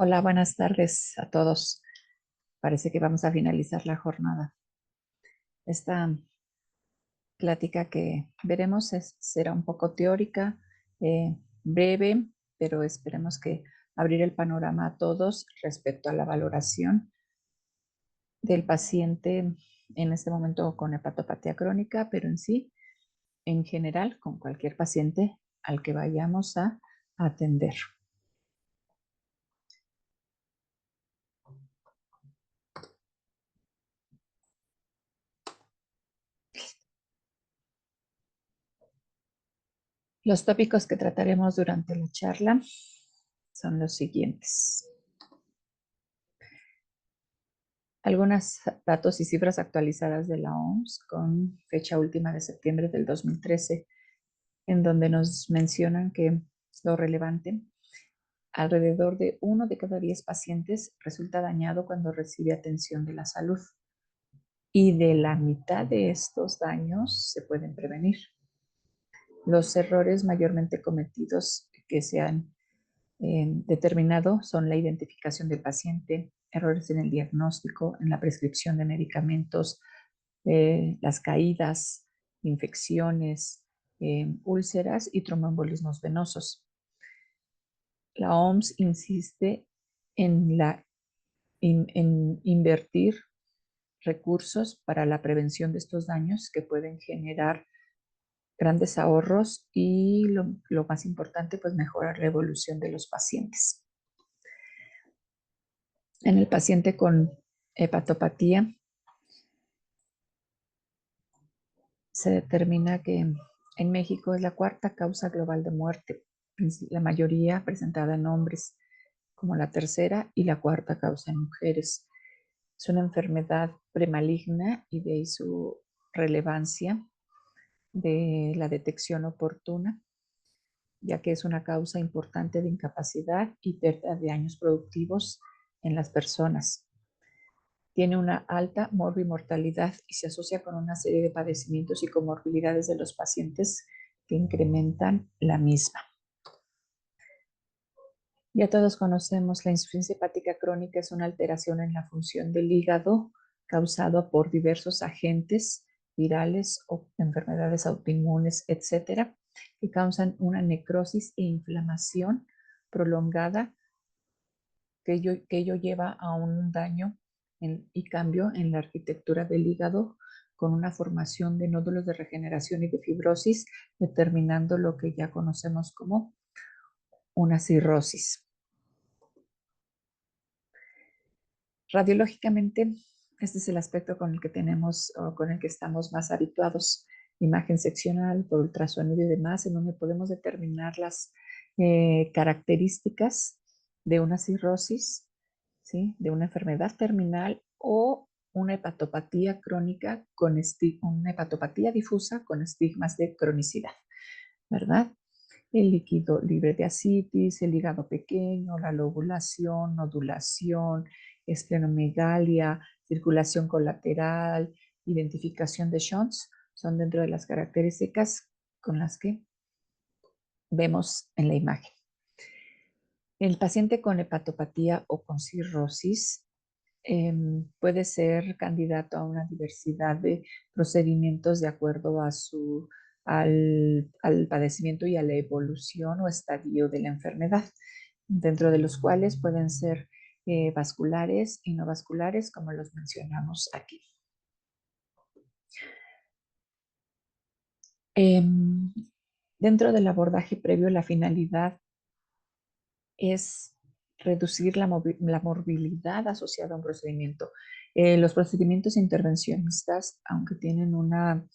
Hola, buenas tardes a todos. Parece que vamos a finalizar la jornada. Esta plática que veremos será un poco teórica, breve, pero esperemos que abrir el panorama a todos respecto a la valoración del paciente en este momento con hepatopatía crónica, pero en sí, en general, con cualquier paciente al que vayamos a atender. Los tópicos que trataremos durante la charla son los siguientes. Algunos datos y cifras actualizadas de la OMS con fecha última de septiembre del 2013, en donde nos mencionan que lo relevante, alrededor de 1 de cada 10 pacientes resulta dañado cuando recibe atención de la salud y de la mitad de estos daños se pueden prevenir. Los errores mayormente cometidos que se han determinado son la identificación del paciente, errores en el diagnóstico, en la prescripción de medicamentos, las caídas, infecciones, úlceras y tromboembolismos venosos. La OMS insiste en invertir recursos para la prevención de estos daños que pueden generar grandes ahorros y lo más importante, pues mejorar la evolución de los pacientes. En el paciente con hepatopatía se determina que en México es la cuarta causa global de muerte, la mayoría presentada en hombres, como la tercera y la cuarta causa en mujeres. Es una enfermedad premaligna y de ahí su relevancia de la detección oportuna, ya que es una causa importante de incapacidad y pérdida de años productivos en las personas. Tiene una alta morbimortalidad y se asocia con una serie de padecimientos y comorbilidades de los pacientes que incrementan la misma. Ya todos conocemos, la insuficiencia hepática crónica es una alteración en la función del hígado causada por diversos agentes virales o enfermedades autoinmunes, etcétera, que causan una necrosis e inflamación prolongada que ello lleva a un daño y cambio en la arquitectura del hígado con una formación de nódulos de regeneración y de fibrosis, determinando lo que ya conocemos como una cirrosis. Radiológicamente, este es el aspecto con el que tenemos o con el que estamos más habituados. Imagen seccional por ultrasonido y demás, en donde podemos determinar las características de una cirrosis, ¿sí? De una enfermedad terminal o una hepatopatía crónica con una hepatopatía difusa con estigmas de cronicidad, ¿verdad? El líquido libre de ascitis, el hígado pequeño, la lobulación, nodulación, esplenomegalia, circulación colateral, identificación de Schwann, son dentro de las características con las que vemos en la imagen. El paciente con hepatopatía o con cirrosis puede ser candidato a una diversidad de procedimientos de acuerdo a al padecimiento y a la evolución o estadio de la enfermedad, dentro de los cuales pueden ser vasculares y no vasculares, como los mencionamos aquí. Dentro del abordaje previo, la finalidad es reducir la morbilidad asociada a un procedimiento. Los procedimientos intervencionistas, aunque tienen un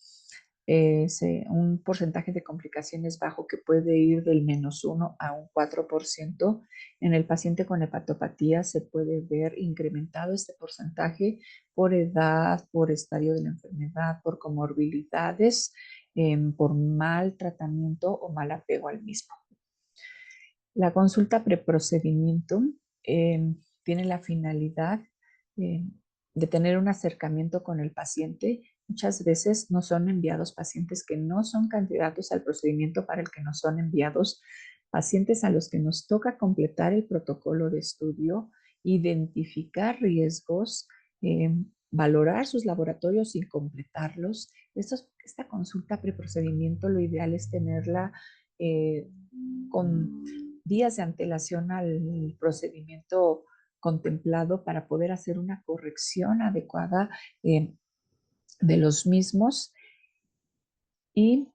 porcentaje de complicaciones bajo que puede ir del -1 a un 4%, en el paciente con hepatopatía se puede ver incrementado este porcentaje por edad, por estadio de la enfermedad, por comorbilidades, por mal tratamiento o mal apego al mismo. La consulta preprocedimiento tiene la finalidad eh, de tener un acercamiento con el paciente. Muchas veces no son enviados pacientes que no son candidatos al procedimiento para el que no son enviados Pacientes a los que nos toca completar el protocolo de estudio, identificar riesgos, valorar sus laboratorios y completarlos. Esta consulta preprocedimiento, lo ideal es tenerla con días de antelación al procedimiento contemplado para poder hacer una corrección adecuada de los mismos y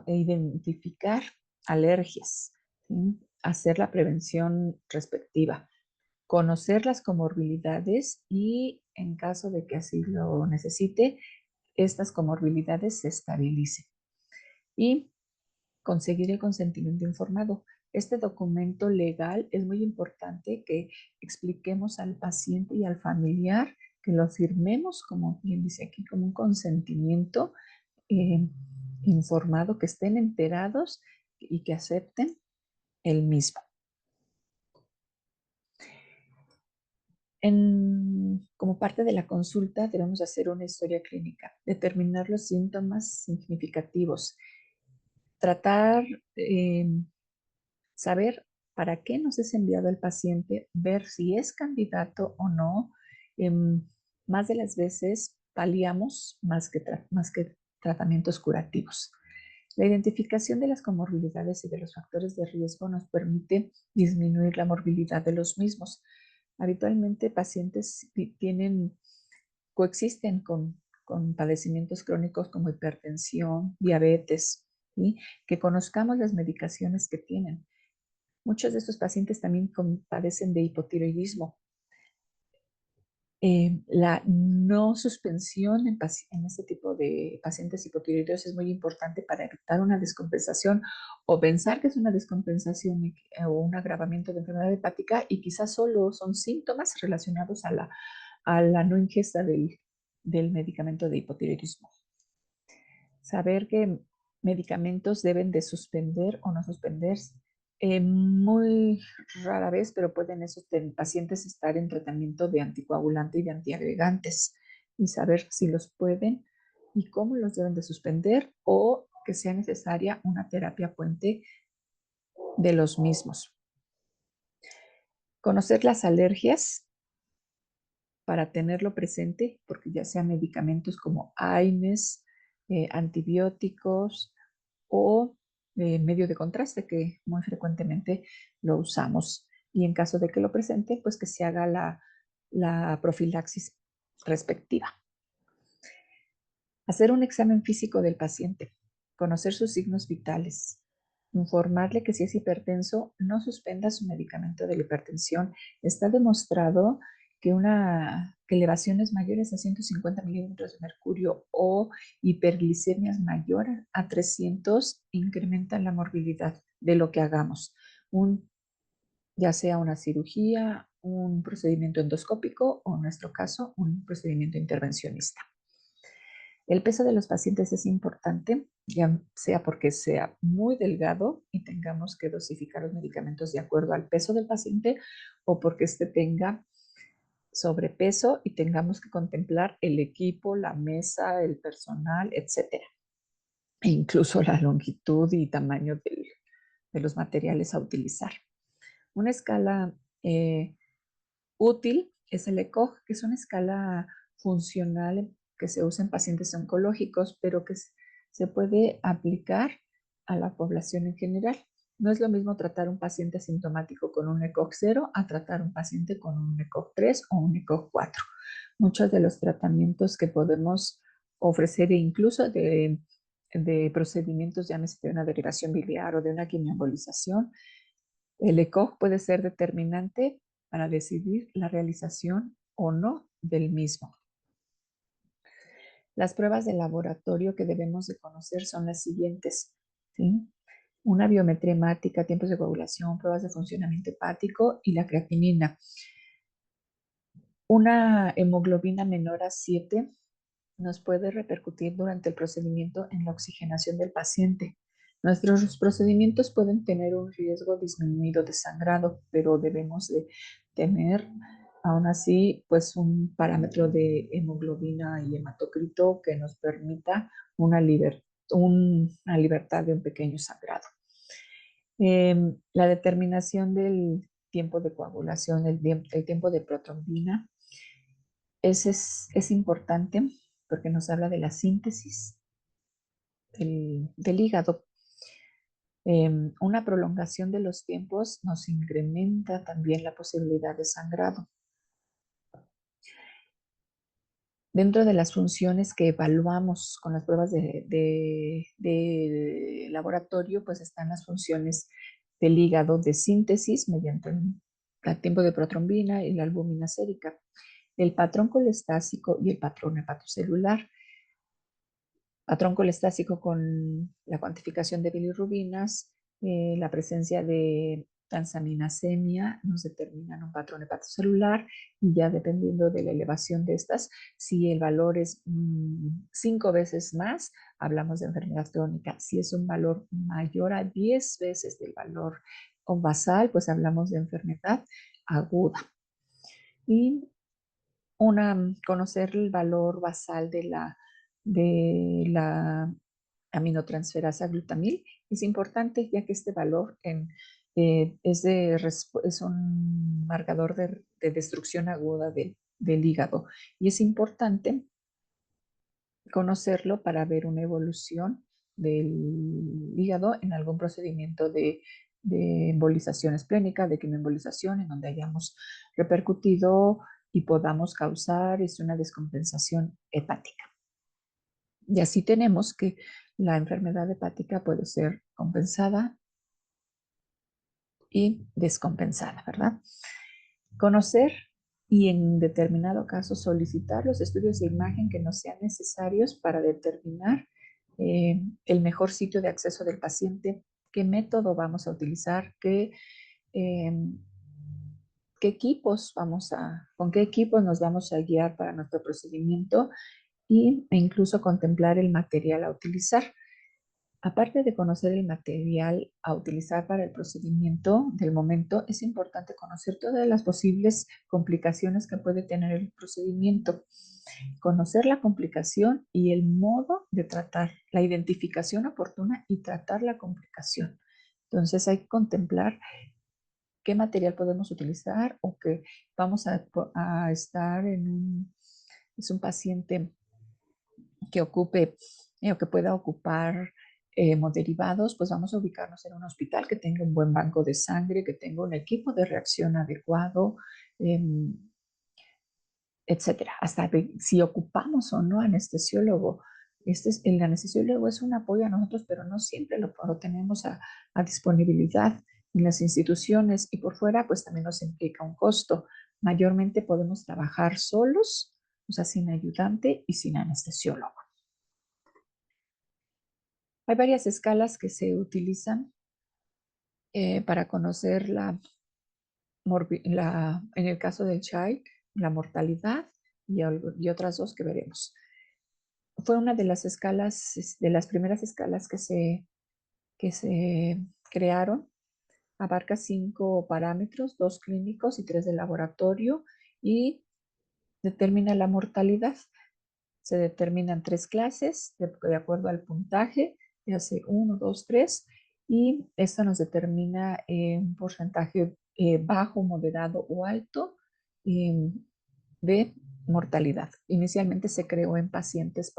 identificar alergias, ¿sí? Hacer la prevención respectiva, conocer las comorbilidades y en caso de que así lo necesite, estas comorbilidades se estabilicen y conseguir el consentimiento informado. Este documento legal es muy importante que expliquemos al paciente y al familiar, que lo firmemos, como bien dice aquí, como un consentimiento eh, informado, que estén enterados y que acepten el mismo. Como parte de la consulta debemos hacer una historia clínica, determinar los síntomas significativos, tratar, saber para qué nos es enviado el paciente, ver si es candidato o no. Más de las veces paliamos más que tratamientos curativos. La identificación de las comorbilidades y de los factores de riesgo nos permite disminuir la morbilidad de los mismos. Habitualmente pacientes coexisten con padecimientos crónicos como hipertensión, diabetes, ¿sí? Que conozcamos las medicaciones que tienen. Muchos de estos pacientes también padecen de hipotiroidismo. La no suspensión en este tipo de pacientes hipotiroideos es muy importante para evitar una descompensación o pensar que es una descompensación o un agravamiento de enfermedad hepática y quizás solo son síntomas relacionados a la no ingesta del medicamento de hipotiroidismo. Saber que medicamentos deben de suspender o no suspenderse. Muy rara vez, pero pueden esos pacientes estar en tratamiento de anticoagulante y de antiagregantes y saber si los pueden y cómo los deben de suspender o que sea necesaria una terapia puente de los mismos. Conocer las alergias para tenerlo presente, porque ya sean medicamentos como AINES, antibióticos o medio de contraste, que muy frecuentemente lo usamos. Y en caso de que lo presente, pues que se haga la profilaxis respectiva. Hacer un examen físico del paciente, conocer sus signos vitales, informarle que si es hipertenso, no suspenda su medicamento de la hipertensión. Está demostrado que elevaciones mayores a 150 milímetros de mercurio o hiperglicemias mayores a 300 incrementan la morbilidad de lo que hagamos, ya sea una cirugía, un procedimiento endoscópico o en nuestro caso, un procedimiento intervencionista. El peso de los pacientes es importante, ya sea porque sea muy delgado y tengamos que dosificar los medicamentos de acuerdo al peso del paciente o porque éste tenga sobrepeso y tengamos que contemplar el equipo, la mesa, el personal, etcétera. E incluso la longitud y tamaño de los materiales a utilizar. Una escala útil es el ECOG, que es una escala funcional que se usa en pacientes oncológicos, pero que se puede aplicar a la población en general. No es lo mismo tratar un paciente asintomático con un ECOG 0 a tratar un paciente con un ECOG 3 o un ECOG 4. Muchos de los tratamientos que podemos ofrecer, e incluso de procedimientos, llámese de una derivación biliar o de una quimioembolización, el ECOG puede ser determinante para decidir la realización o no del mismo. Las pruebas de laboratorio que debemos de conocer son las siguientes, ¿sí? Una biometría hemática, tiempos de coagulación, pruebas de funcionamiento hepático y la creatinina. Una hemoglobina menor a 7 nos puede repercutir durante el procedimiento en la oxigenación del paciente. Nuestros procedimientos pueden tener un riesgo disminuido de sangrado, pero debemos de tener aún así pues un parámetro de hemoglobina y hematocrito que nos permita una libertad de un pequeño sangrado. La determinación del tiempo de coagulación, el tiempo de protrombina, es importante porque nos habla de la síntesis del hígado. Una prolongación de los tiempos nos incrementa también la posibilidad de sangrado. Dentro de las funciones que evaluamos con las pruebas de laboratorio, pues están las funciones del hígado de síntesis mediante el tiempo de protrombina y la albúmina sérica, el patrón colestásico y el patrón hepatocelular. Patrón colestásico con la cuantificación de bilirrubinas, la presencia de transaminasemia nos determinan un patrón hepatocelular y ya dependiendo de la elevación de estas, si el valor es 5 veces más, hablamos de enfermedad crónica. Si es un valor mayor a 10 veces del valor basal, pues hablamos de enfermedad aguda. Y conocer el valor basal de la aminotransferasa glutamil es importante, ya que este valor es un marcador de destrucción aguda del hígado. Y es importante conocerlo para ver una evolución del hígado en algún procedimiento de embolización esplénica, de quimioembolización, en donde hayamos repercutido y podamos causar una descompensación hepática. Y así tenemos que la enfermedad hepática puede ser compensada y descompensada, ¿verdad? Conocer y en determinado caso solicitar los estudios de imagen que nos sean necesarios para determinar el mejor sitio de acceso del paciente, qué método vamos a utilizar, eh, con qué equipos nos vamos a guiar para nuestro procedimiento e incluso contemplar el material a utilizar. Aparte de conocer el material a utilizar para el procedimiento del momento, es importante conocer todas las posibles complicaciones que puede tener el procedimiento, conocer la complicación y el modo de tratar, la identificación oportuna y tratar la complicación. Entonces hay que contemplar qué material podemos utilizar o que vamos a estar es un paciente que ocupe o que pueda ocupar hemoderivados, pues vamos a ubicarnos en un hospital que tenga un buen banco de sangre, que tenga un equipo de reacción adecuado, etcétera. Hasta si ocupamos o no anestesiólogo. El anestesiólogo es un apoyo a nosotros, pero no siempre lo tenemos a disponibilidad en las instituciones y por fuera, pues también nos implica un costo. Mayormente podemos trabajar solos, o sea, sin ayudante y sin anestesiólogo. Hay varias escalas que se utilizan para conocer en el caso del CHAI, la mortalidad y otras dos que veremos. Fue una de las escalas, de las primeras escalas que se crearon. Abarca 5 parámetros, 2 clínicos y 3 de laboratorio y determina la mortalidad. Se determinan 3 clases de acuerdo al puntaje, ya sea 1, 2, 3, y esto nos determina un porcentaje bajo, moderado o alto de mortalidad. Inicialmente se creó en pacientes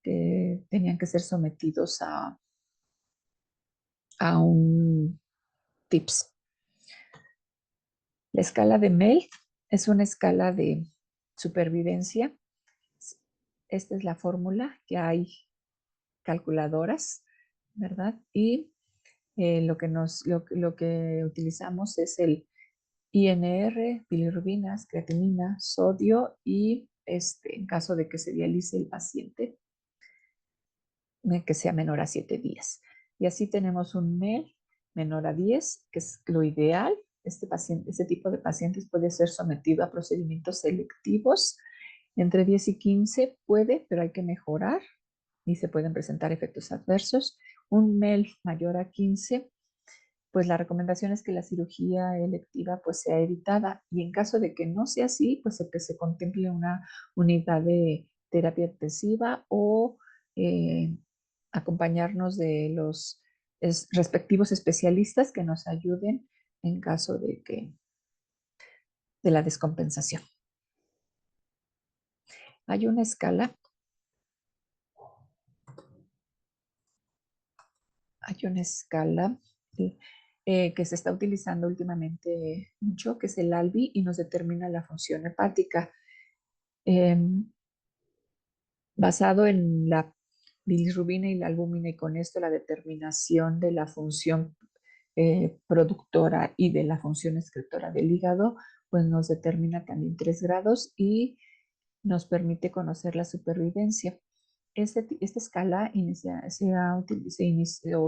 que tenían que ser sometidos a un TIPS. La escala de MELT es una escala de supervivencia. Esta es la fórmula, que hay calculadoras, ¿verdad? Y lo que utilizamos es el INR, bilirrubinas, creatinina, sodio y en caso de que se dialice el paciente, que sea menor a 7 días. Y así tenemos un MEL menor a 10, que es lo ideal. Este tipo de pacientes puede ser sometido a procedimientos selectivos. Entre 10 y 15 puede, pero hay que mejorar y se pueden presentar efectos adversos. Un MEL mayor a 15, pues la recomendación es que la cirugía electiva pues sea evitada y en caso de que no sea así, pues que se contemple una unidad de terapia intensiva o acompañarnos de los respectivos especialistas que nos ayuden en caso de la descompensación. Hay una escala, que se está utilizando últimamente mucho, que es el ALBI, y nos determina la función hepática. Basado en la bilirrubina y la albúmina, y con esto la determinación de la función productora y de la función excretora del hígado, pues nos determina también 3 grados y nos permite conocer la supervivencia. Esta escala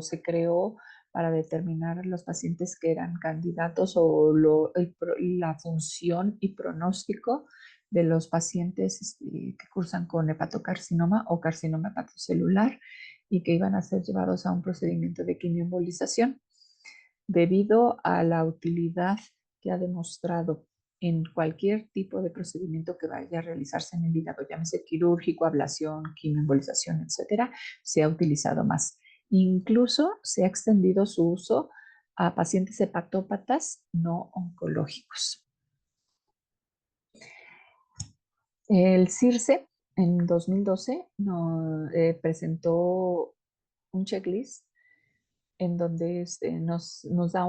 se creó para determinar los pacientes que eran candidatos o la función y pronóstico de los pacientes que cursan con hepatocarcinoma o carcinoma hepatocelular y que iban a ser llevados a un procedimiento de quimioembolización. Debido a la utilidad que ha demostrado en cualquier tipo de procedimiento que vaya a realizarse en el hígado, llámese quirúrgico, ablación, quimioembolización, etcétera, se ha utilizado más. Incluso se ha extendido su uso a pacientes hepatópatas no oncológicos. El CIRSE en 2012 presentó un checklist en donde nos da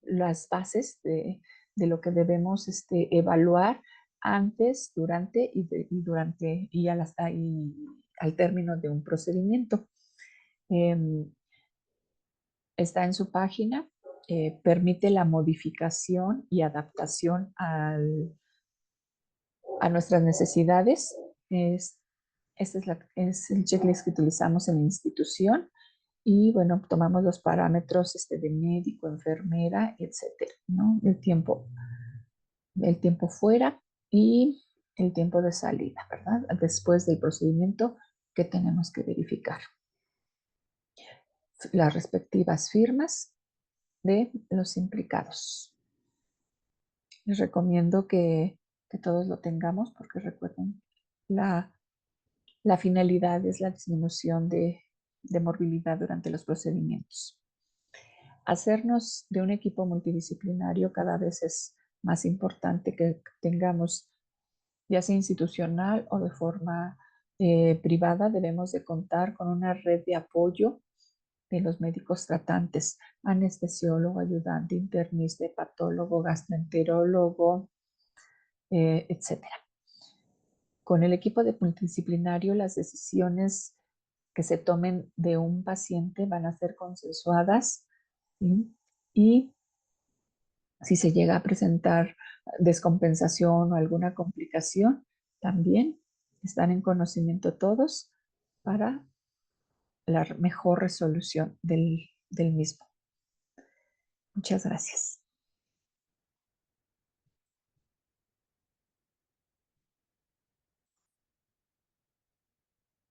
las bases de lo que debemos evaluar antes, durante al término de un procedimiento. Está en su página, permite la modificación y adaptación a nuestras necesidades. Es el checklist que utilizamos en la institución. Y bueno, tomamos los parámetros de médico, enfermera, etcétera, ¿no? El tiempo fuera y el tiempo de salida, ¿verdad? Después del procedimiento que tenemos que verificar. Las respectivas firmas de los implicados. Les recomiendo que todos lo tengamos porque recuerden, la finalidad es la disminución de morbilidad durante los procedimientos. Hacernos de un equipo multidisciplinario cada vez es más importante que tengamos, ya sea institucional o de forma privada. Debemos de contar con una red de apoyo de los médicos tratantes, anestesiólogo, ayudante, internista, hepatólogo, gastroenterólogo, etcétera. Con el equipo de multidisciplinario, las decisiones que se tomen de un paciente van a ser consensuadas, ¿sí? Y si se llega a presentar descompensación o alguna complicación, también están en conocimiento todos para la mejor resolución del mismo. Muchas gracias.